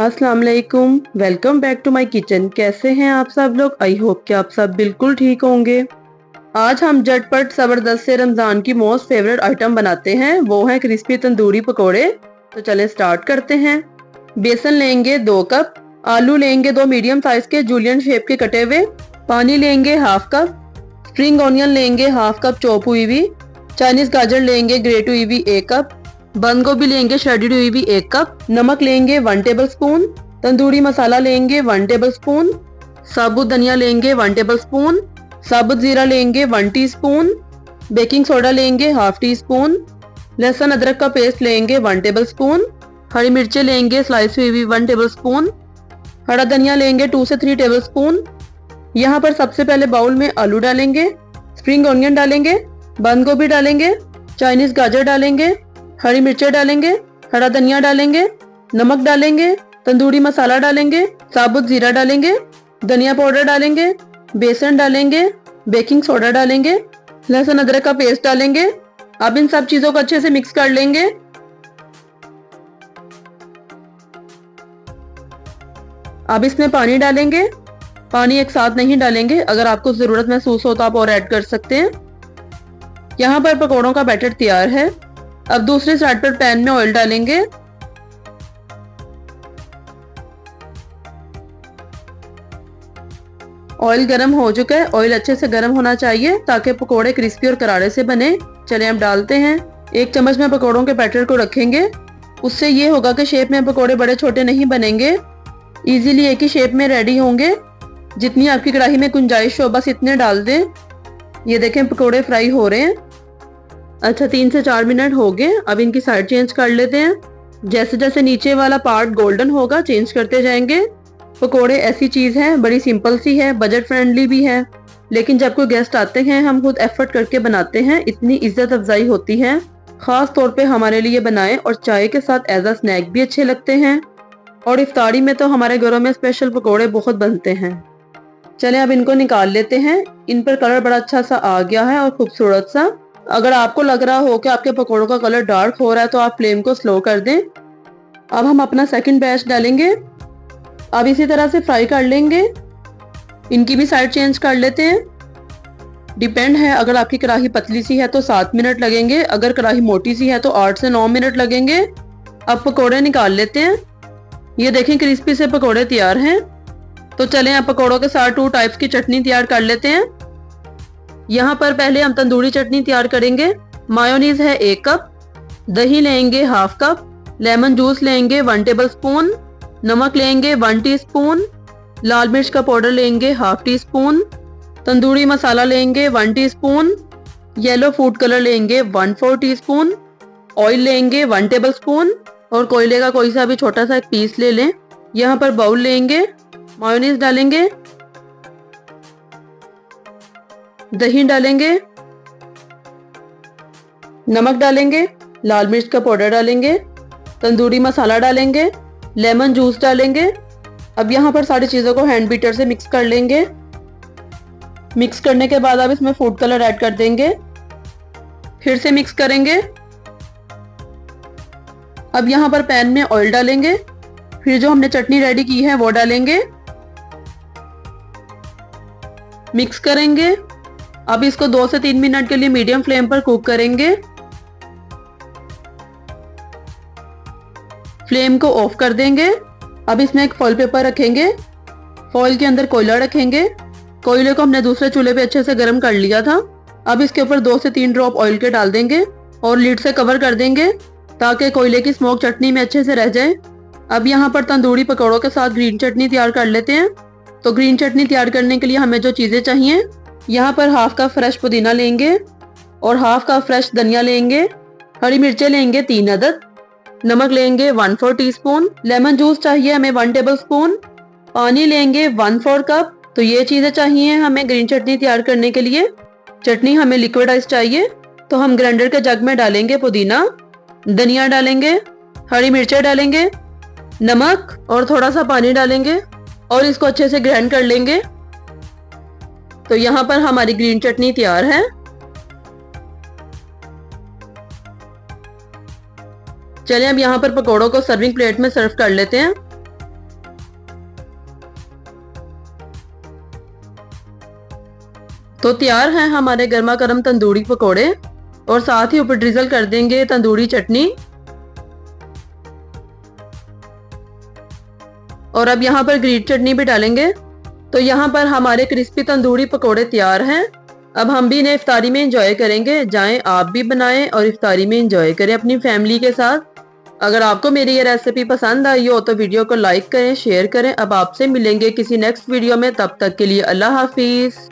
अस्सलाम वालेकुम, welcome back to my kitchen. कैसे हैं आप सब लोग? आई होप कि आप सब बिल्कुल ठीक होंगे। आज हम झटपट जबरदस्त से रमजान की मोस्ट फेवरेट आइटम बनाते हैं, वो है क्रिस्पी तंदूरी पकोड़े। तो चलें स्टार्ट करते हैं। बेसन लेंगे 2 कप, आलू लेंगे 2 मीडियम साइज के जूलियन शेप के कटे हुए, पानी लेंगे हाफ कप, स्प्रिंग ऑनियन लेंगे हाफ कप चॉप हुई हुई, चाइनीज गाजर लेंगे ग्रेट हुई हुई 1 कप, बंद गोभी लेंगे श्रेडेड हुई हुई 1 कप, नमक लेंगे 1 टेबल स्पून, तंदूरी मसाला लेंगे 1 टेबल स्पून, साबुत धनिया लेंगे 1 टेबल स्पून, साबुत जीरा लेंगे 1 टीस्पून, बेकिंग सोडा लेंगे हाफ टी स्पून, लहसुन अदरक का पेस्ट लेंगे 1 टेबल स्पून, हरी मिर्चें लेंगे स्लाइस हुई हुई 1 टेबल स्पून, हरा धनिया लेंगे 2 से 3 टेबल स्पून। यहाँ पर सबसे पहले बाउल में आलू डालेंगे, स्प्रिंग ऑनियन डालेंगे, बंद गोभी डालेंगे, चाइनीज गाजर डालेंगे, हरी मिर्चें डालेंगे, हरा धनिया डालेंगे, नमक डालेंगे, तंदूरी मसाला डालेंगे, साबुत जीरा डालेंगे, धनिया पाउडर डालेंगे, बेसन डालेंगे, बेकिंग सोडा डालेंगे, लहसुन अदरक का पेस्ट डालेंगे। अब इन सब चीजों को अच्छे से मिक्स कर लेंगे। अब इसमें पानी डालेंगे। पानी एक साथ नहीं डालेंगे, अगर आपको जरूरत महसूस हो तो आप और ऐड कर सकते हैं। यहाँ पर पकौड़ों का बैटर तैयार है। अब दूसरे साइड पर पैन में ऑयल डालेंगे। ऑयल गर्म हो चुका है। ऑयल अच्छे से गर्म होना चाहिए ताकि पकोड़े क्रिस्पी और करारे से बने। चलिए अब डालते हैं। 1 चम्मच में पकोड़ों के बैटर को रखेंगे। उससे ये होगा कि शेप में पकोड़े बड़े छोटे नहीं बनेंगे, इजीली एक ही शेप में रेडी होंगे। जितनी आपकी कढ़ाई में गुंजाइश हो बस इतने डाल दें। ये देखें पकोड़े फ्राई हो रहे हैं। अच्छा 3 से 4 मिनट हो गए। अब इनकी साइड चेंज कर लेते हैं। जैसे जैसे नीचे वाला पार्ट गोल्डन होगा चेंज करते जाएंगे। पकोड़े ऐसी चीज है, बड़ी सिंपल सी है, बजट फ्रेंडली भी है, लेकिन जब कोई गेस्ट आते हैं हम खुद एफर्ट करके बनाते हैं, इतनी इज्जत अफजाई होती है। खास तौर पे हमारे लिए बनाएं और चाय के साथ एज अ स्नैक भी अच्छे लगते हैं। और इफ्तारी में तो हमारे घरों में स्पेशल पकोड़े बहुत बनते हैं। चलें अब इनको निकाल लेते हैं। इन पर कलर बड़ा अच्छा सा आ गया है और खूबसूरत सा। अगर आपको लग रहा हो कि आपके पकोड़ों का कलर डार्क हो रहा है तो आप फ्लेम को स्लो कर दें। अब हम अपना सेकंड बैच डालेंगे। अब इसी तरह से फ्राई कर लेंगे। इनकी भी साइड चेंज कर लेते हैं। डिपेंड है, अगर आपकी कढ़ाई पतली सी है तो 7 मिनट लगेंगे, अगर कढ़ाई मोटी सी है तो 8 से 9 मिनट लगेंगे। अब पकोड़े निकाल लेते हैं। ये देखें क्रिस्पी से पकोड़े तैयार हैं। तो चलें अब पकोड़ों के साथ 2 टाइप्स की चटनी तैयार कर लेते हैं। यहाँ पर पहले हम तंदूरी चटनी तैयार करेंगे। मायोनीज है 1 कप, दही लेंगे हाफ कप, लेमन जूस लेंगे 1 टेबल स्पून, नमक लेंगे 1 टीस्पून, लाल मिर्च का पाउडर लेंगे half tea spoon, tandoori masala लेंगे 1 टीस्पून, येलो फूड कलर लेंगे 1/4 टीस्पून, ऑयल लेंगे 1 टेबल स्पून और कोयले का कोई सा भी छोटा सा एक पीस ले लें। यहाँ पर बाउल लेंगे, मायोनीज डालेंगे, दही डालेंगे, नमक डालेंगे, लाल मिर्च का पाउडर डालेंगे, तंदूरी मसाला डालेंगे, लेमन जूस डालेंगे। अब यहाँ पर सारी चीज़ों को हैंड बीटर से मिक्स कर लेंगे। मिक्स करने के बाद अब इसमें फूड कलर ऐड कर देंगे। फिर से मिक्स करेंगे। अब यहाँ पर पैन में ऑयल डालेंगे। फिर जो हमने चटनी रेडी की है वो डालेंगे, मिक्स करेंगे। अब इसको 2 से 3 मिनट के लिए मीडियम फ्लेम पर कुक करेंगे। फ्लेम को ऑफ कर देंगे। अब इसमें एक फॉइल पेपर रखेंगे। फॉइल के अंदर कोयला रखेंगे। कोयले को हमने दूसरे चूल्हे पे अच्छे से गर्म कर लिया था। अब इसके ऊपर 2 से 3 ड्रॉप ऑयल के डाल देंगे और लीड से कवर कर देंगे ताकि कोयले की स्मोक चटनी में अच्छे से रह जाए। अब यहाँ पर तंदूरी पकौड़ों के साथ ग्रीन चटनी तैयार कर लेते हैं। तो ग्रीन चटनी तैयार करने के लिए हमें जो चीजें चाहिए, यहाँ पर हाफ कप फ्रेश पुदीना लेंगे और हाफ कप फ्रेश धनिया लेंगे, हरी मिर्चें लेंगे 3 अदद, नमक लेंगे 1/4 टीस्पून, लेमन जूस चाहिए हमें 1 टेबल स्पून, पानी लेंगे 1/4 कप। तो ये चीजें चाहिए हमें ग्रीन चटनी तैयार करने के लिए। चटनी हमें लिक्विडाइज चाहिए तो हम ग्राइंडर के जग में डालेंगे पुदीना, धनिया डालेंगे, हरी मिर्चें डालेंगे, नमक और थोड़ा सा पानी डालेंगे और इसको अच्छे से ग्राइंड कर लेंगे। तो यहाँ पर हमारी ग्रीन चटनी तैयार है। चलिए अब यहाँ पर पकोड़ों को सर्विंग प्लेट में सर्व कर लेते हैं। तो तैयार हैं हमारे गर्मा गर्म तंदूरी पकोड़े और साथ ही ऊपर ड्रिजल कर देंगे तंदूरी चटनी। और अब यहाँ पर ग्रीन चटनी भी डालेंगे। तो यहाँ पर हमारे क्रिस्पी तंदूरी पकोड़े तैयार हैं। अब हम भी इन्हें इफ्तारी में एंजॉय करेंगे। जाएं आप भी बनाएं और इफ्तारी में एंजॉय करें अपनी फैमिली के साथ। अगर आपको मेरी ये रेसिपी पसंद आई हो तो वीडियो को लाइक करें, शेयर करें। अब आपसे मिलेंगे किसी नेक्स्ट वीडियो में, तब तक के लिए अल्लाह हाफिज।